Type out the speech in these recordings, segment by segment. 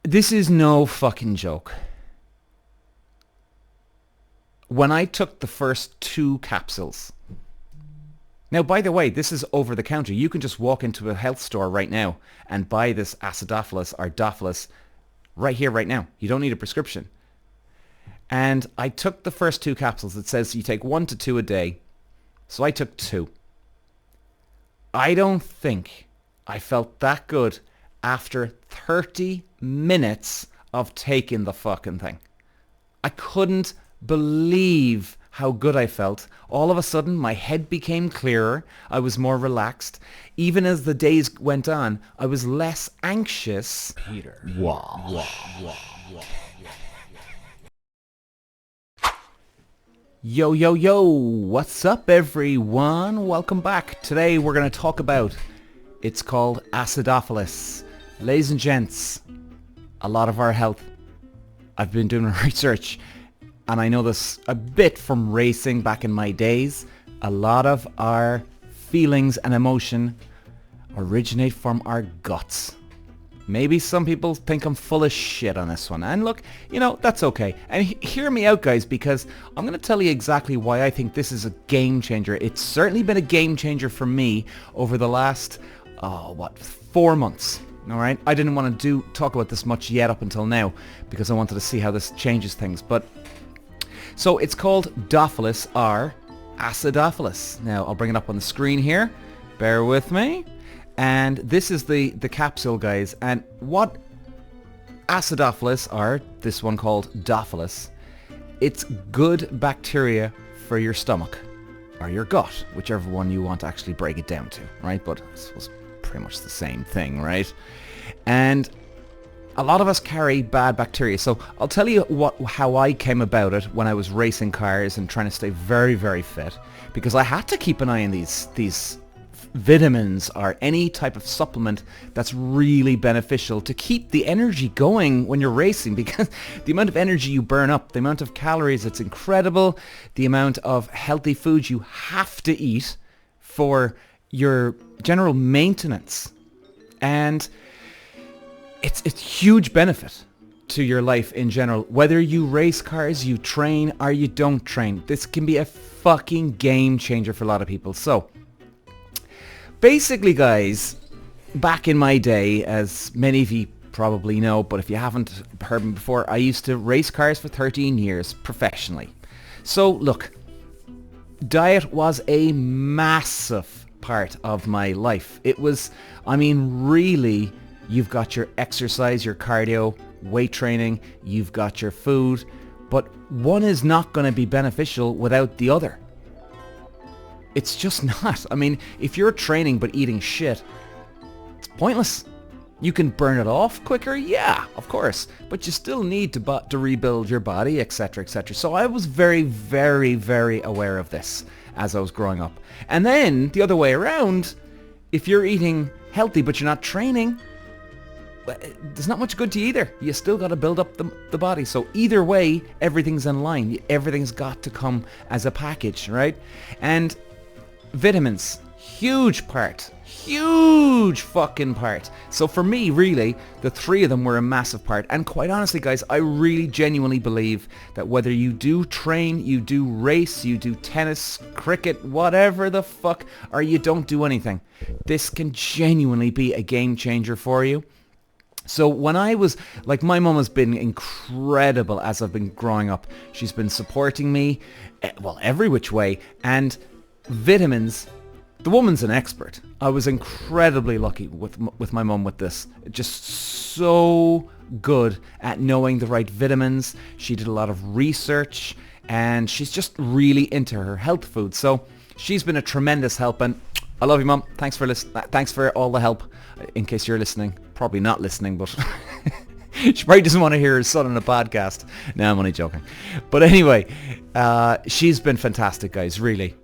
This is no fucking joke. When I took the first 2 capsules... Now, by the way, this is over the counter. You can just walk into a health store right now and buy this acidophilus or dophilus right here, right now. You don't need a prescription. And I took the first 2 capsules. It says you take 1 to 2 a day. So I took 2. I don't think I felt that good after 30 minutes of taking the fucking thing. I couldn't believe how good I felt. All of a sudden, my head became clearer. I was more relaxed. Even as the days went on, I was less anxious. Peter. Yo, yo, yo. What's up, everyone? Welcome back. Today, we're going to talk about... It's called acidophilus. Ladies and gents, a lot of our health. I've been doing research, and I know this a bit from racing back in my days. A lot of our feelings and emotion originate from our guts. Maybe some people think I'm full of shit on this one. And look, you know, that's okay. And hear me out, guys, because I'm going to tell you exactly why I think this is a game changer. It's certainly been a game changer for me over the last, 4 months. All right? I didn't want to talk about this much yet up until now because I wanted to see how this changes things. But so it's called dophilus or acidophilus. Now, I'll bring it up on the screen here. Bear with me. And this is the capsule, guys. And what acidophilus, or this one called dophilus, it's good bacteria for your stomach or your gut, whichever one you want to actually break it down to, right? But it's pretty much the same thing, right? And a lot of us carry bad bacteria. So I'll tell you how I came about it when I was racing cars and trying to stay very, very fit, because I had to keep an eye on these vitamins or any type of supplement that's really beneficial to keep the energy going when you're racing, because the amount of energy you burn up, the amount of calories, it's incredible. The amount of healthy foods you have to eat for your general maintenance. And it's huge benefit to your life in general. Whether you race cars, you train, or you don't train, this can be a fucking game changer for a lot of people. So basically, guys, back in my day, as many of you probably know, but if you haven't heard me before, I used to race cars for 13 years professionally. So look, diet was a massive part of my life. It was, really, you've got your exercise, your cardio, weight training, you've got your food, but one is not going to be beneficial without the other. It's just not. If you're training but eating shit, it's pointless. You can burn it off quicker, yeah, of course, but you still need to rebuild your body, etc., etc. So I was very, very, very aware of this as I was growing up. And then the other way around, if you're eating healthy but you're not training, there's not much good to you either. You still got to build up the body. So either way, everything's in line. Everything's got to come as a package, right? And vitamins, huge fucking part. So for me, really, the 3 of them were a massive part. And quite honestly, guys, I really genuinely believe that whether you do train, you do race, you do tennis, cricket, whatever the fuck, or you don't do anything, this can genuinely be a game changer for you. So when I was, my mum has been incredible as I've been growing up. She's been supporting me, every which way. And vitamins, the woman's an expert. I was incredibly lucky with my mum with this. Just so good at knowing the right vitamins. She did a lot of research, and she's just really into her health food. So she's been a tremendous help, and I love you, Mum. Thanks for all the help. In case you're listening, probably not listening, but she probably doesn't want to hear her son on a podcast. No, I'm only joking. But anyway, she's been fantastic, guys, really.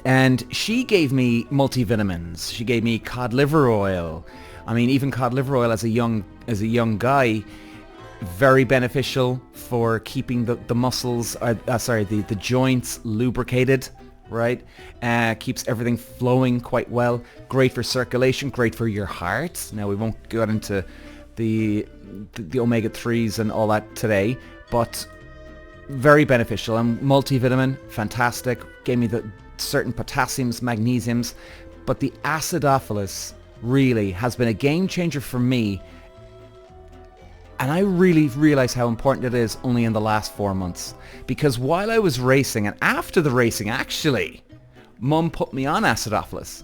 And she gave me multivitamins. She gave me cod liver oil. Even cod liver oil as a young guy, very beneficial for keeping the muscles, the joints lubricated, right? Keeps everything flowing quite well. Great for circulation, great for your heart. Now, we won't go into the omega-3s and all that today, but very beneficial. And multivitamin, fantastic. Gave me the certain potassiums, magnesiums, but the acidophilus really has been a game changer for me. And I really realized how important it is only in the last 4 months. Because while I was racing, and after the racing actually, Mum put me on acidophilus.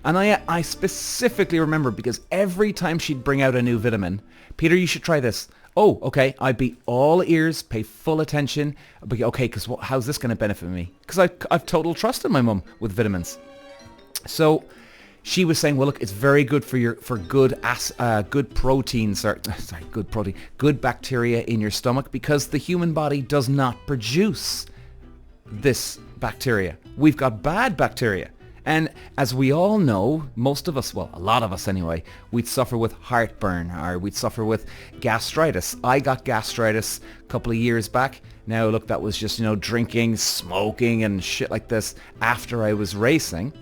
And I specifically remember, because every time she'd bring out a new vitamin, Peter, you should try this. Oh, okay, I'd be all ears, pay full attention. I'd be, okay, because how's this going to benefit me? Because I've total trust in my mum with vitamins. So she was saying, well, look, it's very good for good bacteria in your stomach, because the human body does not produce this bacteria. We've got bad bacteria. And as we all know, most of us, well, a lot of us anyway, we'd suffer with heartburn, or we'd suffer with gastritis. I got gastritis a couple of years back. Now, look, that was just, drinking, smoking and shit like this after I was racing.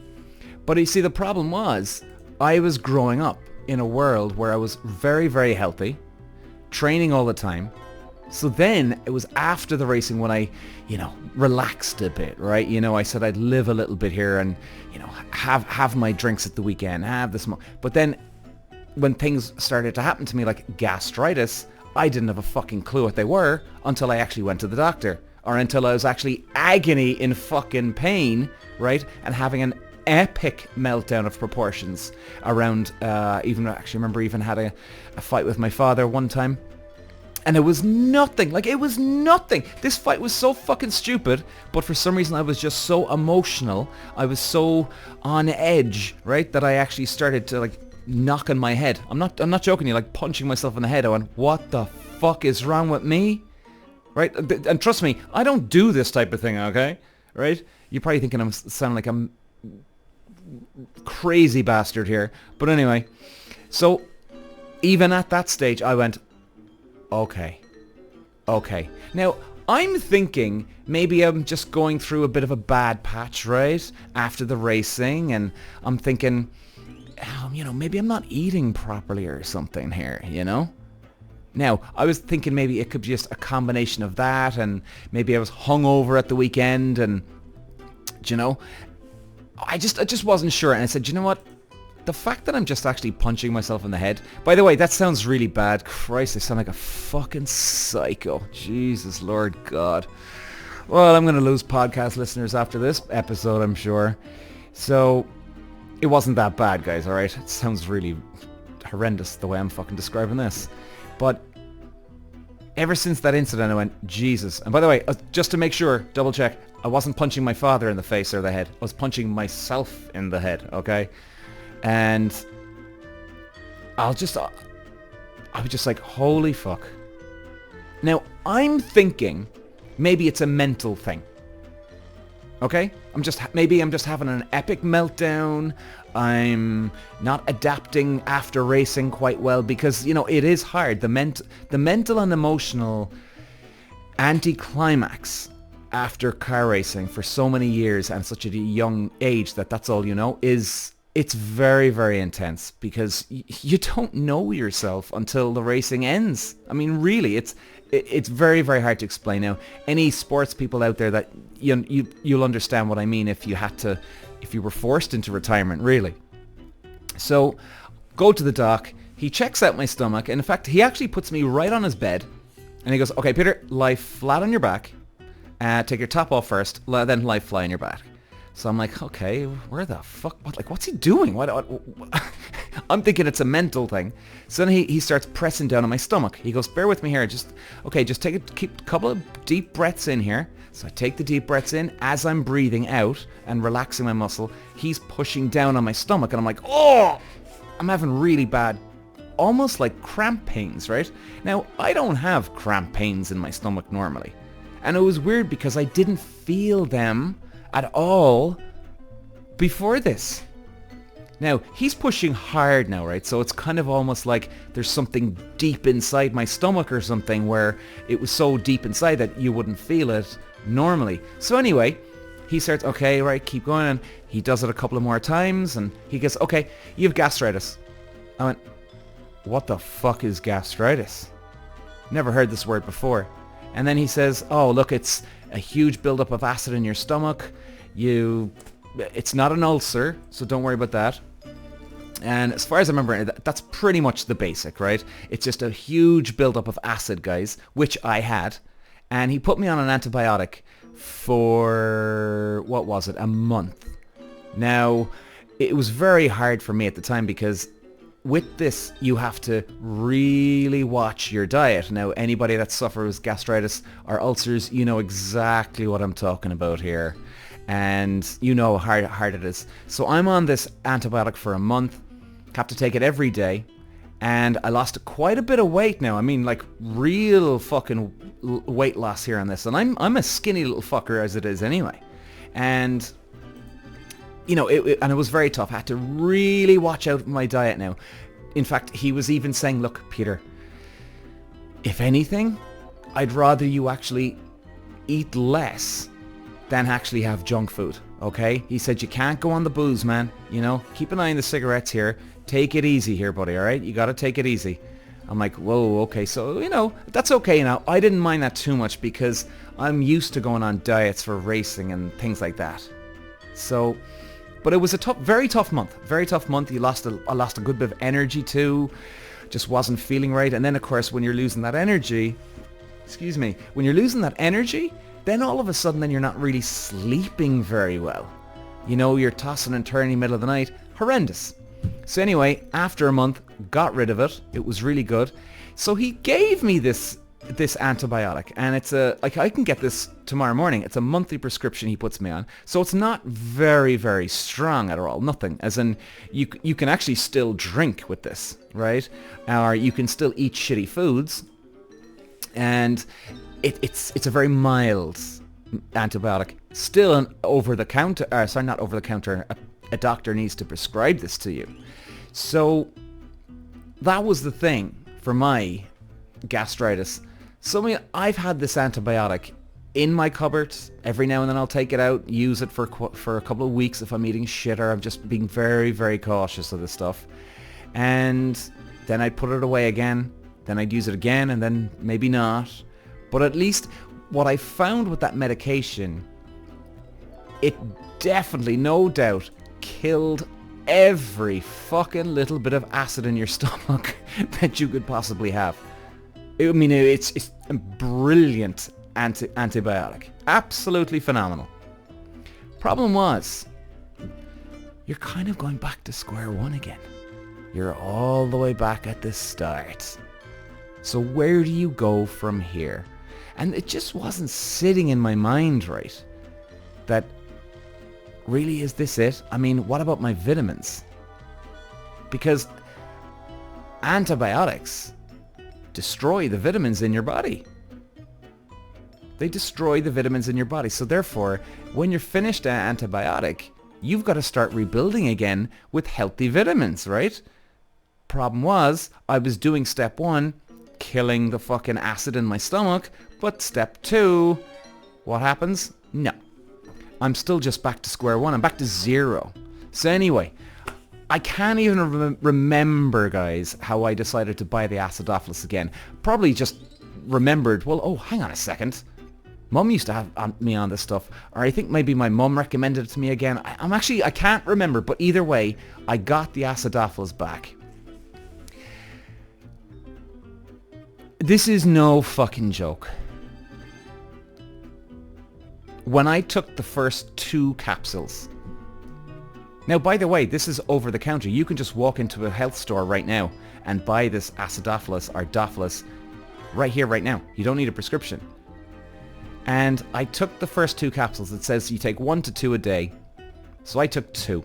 But you see, the problem was I was growing up in a world where I was very, very healthy, training all the time. So then it was after the racing when I, relaxed a bit, right? I said I'd live a little bit here and, have my drinks at the weekend, have the smoke. But then when things started to happen to me, like gastritis, I didn't have a fucking clue what they were until I actually went to the doctor, or until I was actually agony in fucking pain, right? And having an epic meltdown of proportions around, remember had a fight with my father one time. And it was nothing. This fight was so fucking stupid, but for some reason I was just so emotional. I was so on edge, right, that I actually started to knock on my head. I'm not joking you, punching myself in the head. I went, what the fuck is wrong with me? Right? And trust me, I don't do this type of thing, okay? Right? You're probably thinking I'm sounding like I'm crazy bastard here. But anyway, so even at that stage I went, okay. Now, I'm thinking maybe I'm just going through a bit of a bad patch, right? After the racing, and I'm thinking, maybe I'm not eating properly or something here, Now, I was thinking maybe it could be just a combination of that, and maybe I was hungover at the weekend, and, I just wasn't sure. And I said, you know what? The fact that I'm just actually punching myself in the head... By the way, that sounds really bad. Christ, I sound like a fucking psycho. Jesus, Lord God. Well, I'm going to lose podcast listeners after this episode, I'm sure. So, it wasn't that bad, guys, alright? It sounds really horrendous the way I'm fucking describing this. But ever since that incident, I went, Jesus. And by the way, just to make sure, double check, I wasn't punching my father in the face or the head. I was punching myself in the head, okay? And I was just like, holy fuck. Now, I'm thinking maybe it's a mental thing. Okay? Maybe I'm just having an epic meltdown. I'm not adapting after racing quite well because, it is hard. The mental and emotional anticlimax after car racing for so many years and such a young age that's all you know it's very, very intense because you don't know yourself until the racing ends. I mean, really, it's very, very hard to explain. Now, any sports people out there that you'll understand what I mean if you were forced into retirement, really. So, go to the doc. He checks out my stomach, and in fact, he actually puts me right on his bed, and he goes, "Okay, Peter, lie flat on your back. Take your top off first, then lie flat on your back." So I'm like, okay, where the fuck? What's he doing? What? I'm thinking it's a mental thing. So then he starts pressing down on my stomach. He goes, bear with me here. Just keep a couple of deep breaths in here. So I take the deep breaths in as I'm breathing out and relaxing my muscle. He's pushing down on my stomach, and I'm like, oh! I'm having really bad, almost like cramp pains, right? Now, I don't have cramp pains in my stomach normally. And it was weird because I didn't feel them at all before this. Now, he's pushing hard now, right? So it's kind of almost like there's something deep inside my stomach or something where it was so deep inside that you wouldn't feel it normally. So anyway, he starts, okay, right, keep going. And he does it a couple of more times and he goes, okay, you have gastritis. I went, what the fuck is gastritis? Never heard this word before. And then he says, oh, look, it's a huge buildup of acid in your stomach. It's not an ulcer, so don't worry about that. And as far as I remember, that's pretty much the basic, right? It's just a huge buildup of acid, guys, which I had. And he put me on an antibiotic for, what was it, a month. Now, it was very hard for me at the time because with this, you have to really watch your diet. Now, anybody that suffers gastritis or ulcers, you know exactly what I'm talking about here. And you know how hard it is. So I'm on this antibiotic for a month. Have to take it every day. And I lost quite a bit of weight now. I mean, like, real fucking weight loss here on this. And I'm a skinny little fucker as it is anyway. And you know, it was very tough. I had to really watch out my diet now. In fact, he was even saying, look, Peter, if anything, I'd rather you actually eat less than actually have junk food, okay? He said, you can't go on the booze, man. You know, keep an eye on the cigarettes here. Take it easy here, buddy, all right? You got to take it easy. I'm like, whoa, okay. So, you know, that's okay now. I didn't mind that too much because I'm used to going on diets for racing and things like that. So... but it was a very tough month. Very tough month. I lost a good bit of energy too. Just wasn't feeling right. And then, of course, when you're losing that energy, when you're losing that energy, then all of a sudden, then you're not really sleeping very well. You know, you're tossing and turning middle of the night. Horrendous. So anyway, after a month, got rid of it. It was really good. So he gave me this antibiotic, and it's like I can get this tomorrow morning. It's a monthly prescription he puts me on, so it's not very, very strong at all. Nothing, as in you can actually still drink with this, right? Or you can still eat shitty foods, and it's a very mild antibiotic. Still an over the counter. Sorry, not over the counter. A doctor needs to prescribe this to you. So that was the thing for my gastritis. So I mean, I've had this antibiotic in my cupboard. Every now and then I'll take it out, use it for a couple of weeks if I'm eating shit or I'm just being very, very cautious of this stuff. And then I'd put it away again. Then I'd use it again and then maybe not. But at least what I found with that medication, it definitely, no doubt, killed every fucking little bit of acid in your stomach that you could possibly have. I mean, it's a brilliant antibiotic. Absolutely phenomenal. Problem was, you're kind of going back to square one again. You're all the way back at the start. So where do you go from here? And it just wasn't sitting in my mind right. That, really, is this it? I mean, what about my vitamins? Because antibiotics destroy the vitamins in your body. They destroy the vitamins in your body. So therefore, when you're finished an antibiotic, you've got to start rebuilding again with healthy vitamins, right? Problem was, I was doing step 1, killing the fucking acid in my stomach, but step 2, what happens? No. I'm still just back to square one. I'm back to 0. So anyway, I can't even remember, guys, how I decided to buy the acidophilus again. Probably just remembered, well, oh, hang on a second. Mum used to have me on this stuff. Or I think maybe my mum recommended it to me again. I can't remember. But either way, I got the acidophilus back. This is no fucking joke. When I took the first 2 capsules... Now, by the way, this is over the counter. You can just walk into a health store right now and buy this acidophilus or dophilus right here, right now. You don't need a prescription. And I took the first 2 capsules. It says you take 1 to 2 a day. So I took 2.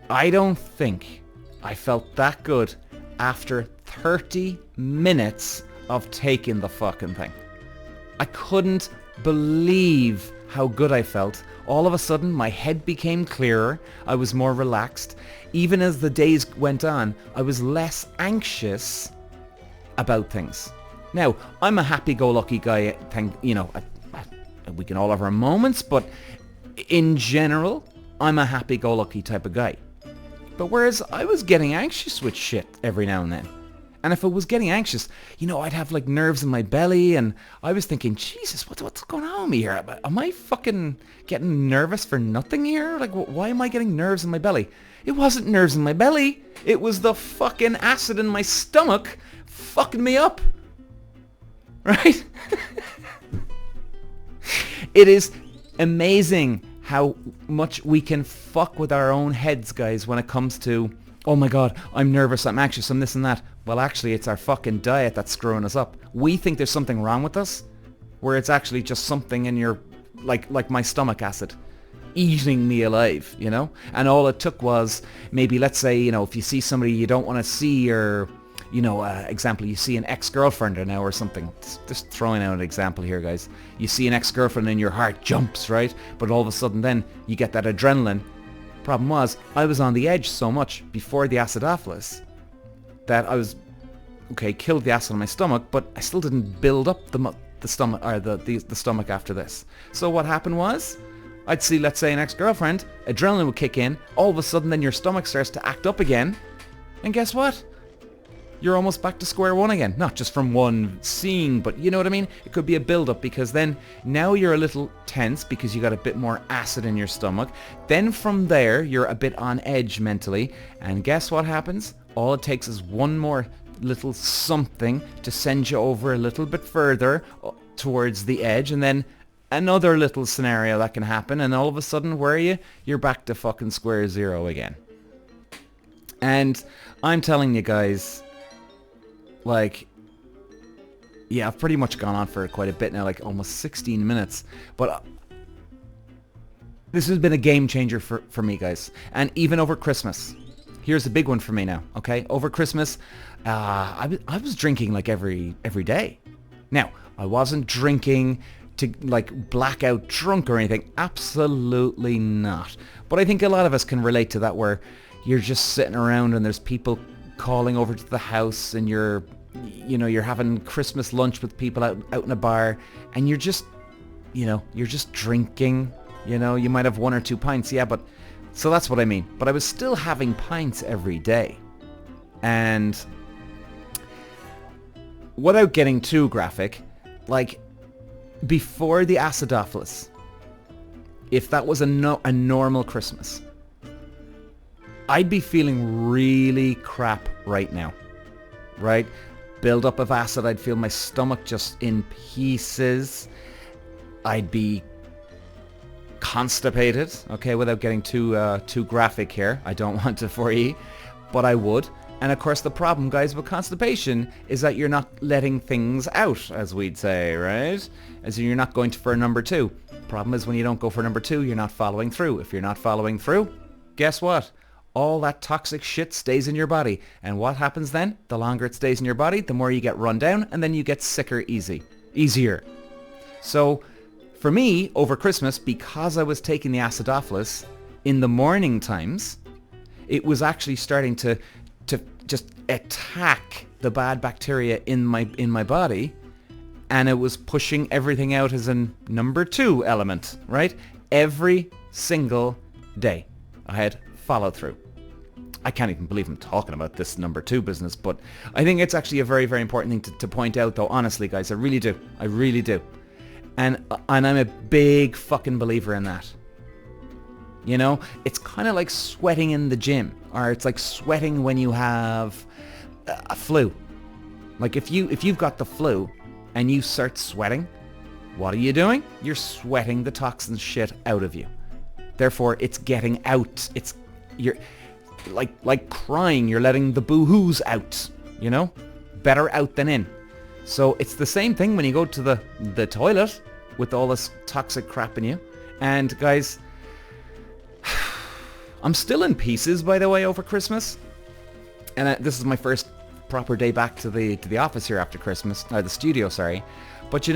I don't think I felt that good after 30 minutes of taking the fucking thing. I couldn't believe how good I felt. All of a sudden, my head became clearer. I was more relaxed. Even as the days went on, I was less anxious about things. Now, I'm a happy-go-lucky guy. We can all have our moments, but in general, I'm a happy-go-lucky type of guy. But whereas I was getting anxious with shit every now and then. And if I was getting anxious, I'd have like nerves in my belly, and I was thinking, Jesus, what's going on with me here? Am I fucking getting nervous for nothing here? Like, why am I getting nerves in my belly? It wasn't nerves in my belly. It was the fucking acid in my stomach fucking me up. Right? It is amazing how much we can fuck with our own heads, guys, when it comes to, oh my God, I'm nervous, I'm anxious, I'm this and that. Well, actually, it's our fucking diet that's screwing us up. We think there's something wrong with us, where it's actually just something in your, like my stomach acid, eating me alive, And all it took was, maybe, let's say, if you see somebody you don't want to see, or, example, you see an ex-girlfriend now or something. Just throwing out an example here, guys. You see an ex-girlfriend and your heart jumps, right? But all of a sudden then, you get that adrenaline. Problem was, I was on the edge so much before the acidophilus that I was, killed the acid in my stomach, but I still didn't build up the stomach, or the stomach after this. So what happened was, I'd see, let's say, an ex-girlfriend, adrenaline would kick in, all of a sudden then your stomach starts to act up again, and guess what? You're almost back to square one again. Not just from one seeing, but you know what I mean? It could be a build-up, because then now you're a little tense because you got a bit more acid in your stomach. Then from there, you're a bit on edge mentally. And guess what happens? All it takes is one more little something to send you over a little bit further towards the edge. And then another little scenario that can happen. And all of a sudden, where are you? You're back to fucking square zero again. And I'm telling you guys, like, yeah, I've pretty much gone on for quite a bit now, like almost 16 minutes. But this has been a game changer for me, guys. And even over Christmas. Here's a big one for me now, okay? Over Christmas, I was drinking like every day. Now, I wasn't drinking to like blackout drunk or anything. Absolutely not. But I think a lot of us can relate to that, where you're just sitting around and there's people calling over to the house, and you're having Christmas lunch with people out in a bar, and you're just drinking, you might have 1 or 2 pints, yeah, but, so that's what I mean. But I was still having pints every day. And without getting too graphic, like, before the acidophilus, if that was a normal Christmas, I'd be feeling really crap right now, right? Build up of acid, I'd feel my stomach just in pieces. I'd be constipated, okay, without getting too graphic here. I don't want to for you, but I would. And of course the problem, guys, with constipation is that you're not letting things out, as we'd say, right? As in, you're not going for a number 2. Problem is, when you don't go for number 2, you're not following through. If you're not following through, guess what? All that toxic shit stays in your body. And what happens then? The longer it stays in your body, the more you get run down, and then you get sicker easier. So for me, over Christmas, because I was taking the acidophilus in the morning times, it was actually starting to just attack the bad bacteria in my body, and it was pushing everything out as a number 2 element, right? Every single day I had follow through. I can't even believe I'm talking about this number 2 business, but I think it's actually a very, very important thing to point out, though, honestly, guys. I really do. I really do. And I'm a big fucking believer in that. It's kind of like sweating in the gym, or it's like sweating when you have a flu. Like if you've got the flu and you start sweating, what are you doing? You're sweating the toxin shit out of you. Therefore, it's getting out. You're like crying. You're letting the boo-hoos out. Better out than in. So it's the same thing when you go to the toilet with all this toxic crap in you. And guys, I'm still in pieces, by the way, over Christmas. And this is my first proper day back to the office here after Christmas, or the studio, sorry. But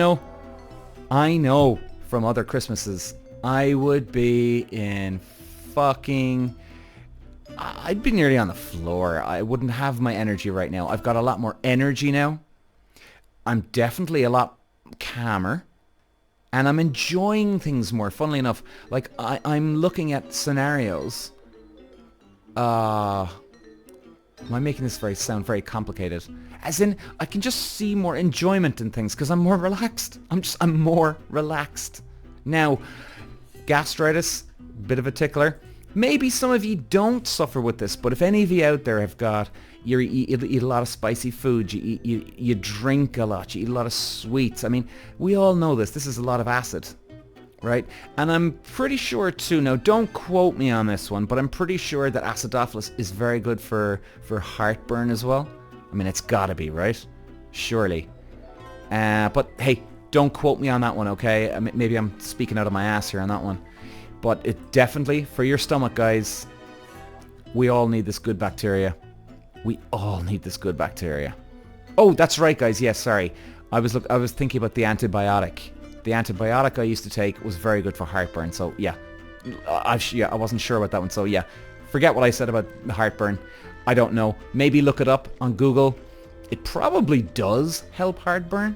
I know from other Christmases, I would be in fucking... I'd be nearly on the floor. I wouldn't have my energy right now. I've got a lot more energy now. I'm definitely a lot calmer. And I'm enjoying things more, funnily enough. Like, I'm looking at scenarios Am I making this sound very complicated? As in, I can just see more enjoyment in things because I'm more relaxed. I'm more relaxed. Now, gastritis, bit of a tickler. Maybe some of you don't suffer with this, but if any of you out there have got, you eat a lot of spicy food, you drink a lot, you eat a lot of sweets. I mean, we all know this. This is a lot of acid, right? And I'm pretty sure too, now don't quote me on this one, but I'm pretty sure that acidophilus is very good for heartburn as well. I mean, it's gotta be, right? Surely. But hey, don't quote me on that one, okay? Maybe I'm speaking out of my ass here on that one. But it definitely, for your stomach, guys, we all need this good bacteria. We all need this good bacteria. Oh, that's right, guys. Yes, sorry. I was thinking about the antibiotic. The antibiotic I used to take was very good for heartburn. So yeah, I wasn't sure about that one. So yeah, forget what I said about the heartburn. I don't know. Maybe look it up on Google. It probably does help heartburn.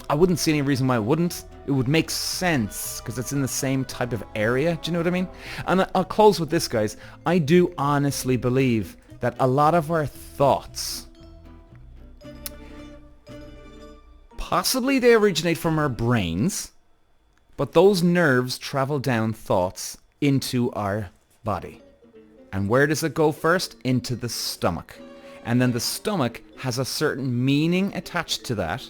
I wouldn't see any reason why it wouldn't. It would make sense because it's in the same type of area. Do you know what I mean? And I'll close with this, guys. I do honestly believe that a lot of our thoughts, possibly they originate from our brains, but those nerves travel down thoughts into our body. And where does it go first? Into the stomach. And then the stomach has a certain meaning attached to that.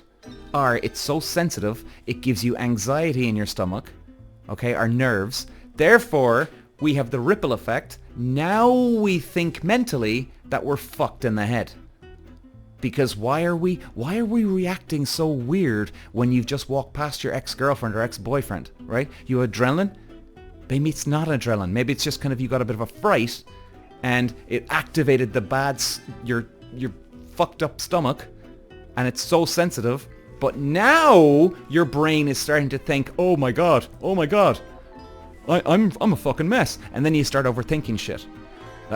Or it's so sensitive, it gives you anxiety in your stomach. Okay, our nerves. Therefore, we have the ripple effect. Now we think mentally that we're fucked in the head. Because why are we reacting so weird when you've just walked past your ex-girlfriend or ex-boyfriend, right? You adrenaline? Maybe it's not adrenaline. Maybe it's just kind of you got a bit of a fright and it activated the your fucked up stomach and it's so sensitive. But now your brain is starting to think, oh my god, I'm a fucking mess. And then you start overthinking shit.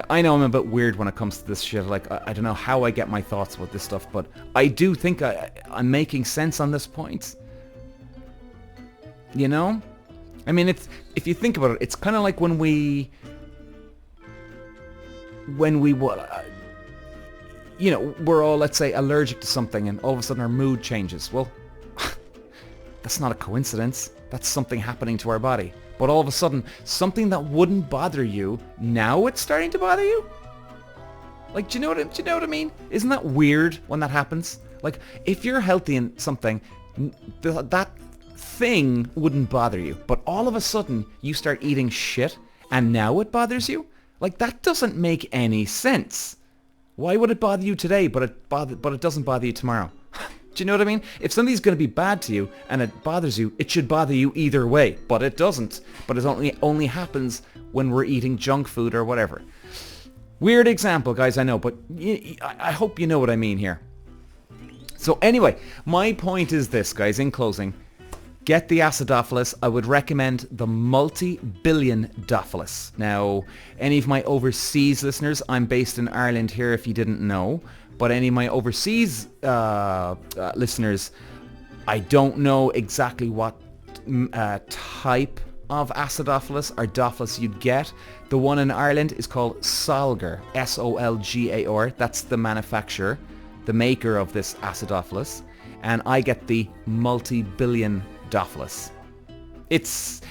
I know I'm a bit weird when it comes to this shit. Like, I don't know how I get my thoughts about this stuff, but I do think I'm making sense on this point. You know? I mean, if you think about it, it's kind of like when we you know, we're all, let's say, allergic to something and all of a sudden our mood changes. Well, that's not a coincidence. That's something happening to our body. But all of a sudden, something that wouldn't bother you, now it's starting to bother you? Like, do you know what I mean? Isn't that weird when that happens? Like, if you're healthy in something, that thing wouldn't bother you. But all of a sudden, you start eating shit and now it bothers you? Like, that doesn't make any sense. Why would it bother you today, but it doesn't bother you tomorrow? Do you know what I mean? If something's going to be bad to you and it bothers you, it should bother you either way. But it doesn't. But it only happens when we're eating junk food or whatever. Weird example, guys, I know, but I hope you know what I mean here. So anyway, my point is this, guys, in closing. Get the acidophilus. I would recommend the multi-billion dophilus. Now, any of my overseas listeners, I'm based in Ireland here if you didn't know, but any of my overseas listeners, I don't know exactly what type of acidophilus or dophilus you'd get. The one in Ireland is called Solgar, S-O-L-G-A-R. That's the manufacturer, the maker of this acidophilus. And I get the multi-billion dophilus. It's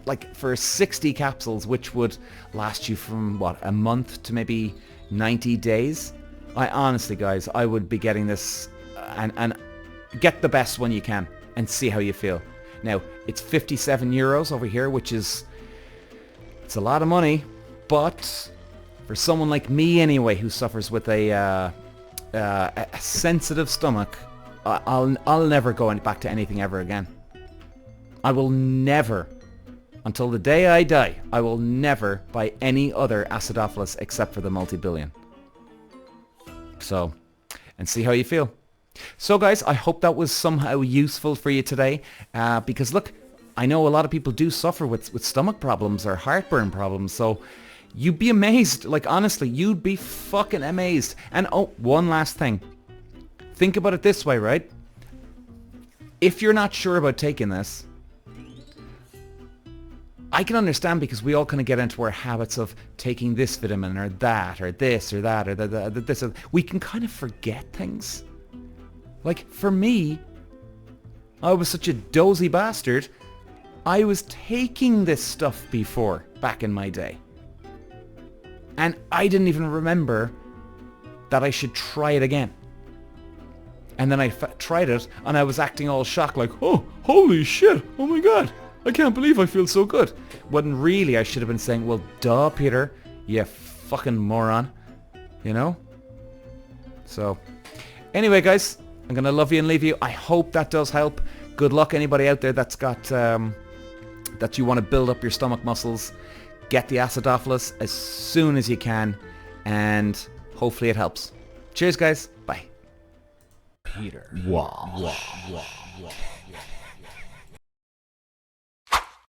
like for 60 capsules, which would last you from what, a month to maybe 90 days. I honestly, guys, I would be getting this and get the best one you can and see how you feel. Now, it's 57 euros over here, which is, it's a lot of money, but for someone like me anyway, who suffers with a sensitive stomach, I'll never go back to anything ever again. I will never, until the day I die, I will never buy any other acidophilus except for the multi-billion. So, and see how you feel. So guys, I hope that was somehow useful for you today, because look, I know a lot of people do suffer with stomach problems or heartburn problems, so you'd be amazed. Like, honestly, you'd be fucking amazed. And oh, one last thing. Think about it this way, right? If you're not sure about taking this, I can understand because we all kind of get into our habits of taking this vitamin or that or this or that or this. We can kind of forget things. Like for me, I was such a dozy bastard. I was taking this stuff before, back in my day. And I didn't even remember that I should try it again. And then I tried it and I was acting all shocked like, oh, holy shit, oh my god, I can't believe I feel so good. When really I should have been saying, well, duh, Peter, you fucking moron. You know? So, anyway, guys, I'm going to love you and leave you. I hope that does help. Good luck, anybody out there that's got, that you want to build up your stomach muscles. Get the acidophilus as soon as you can, and hopefully it helps. Cheers, guys. Bye. Peter Walsh.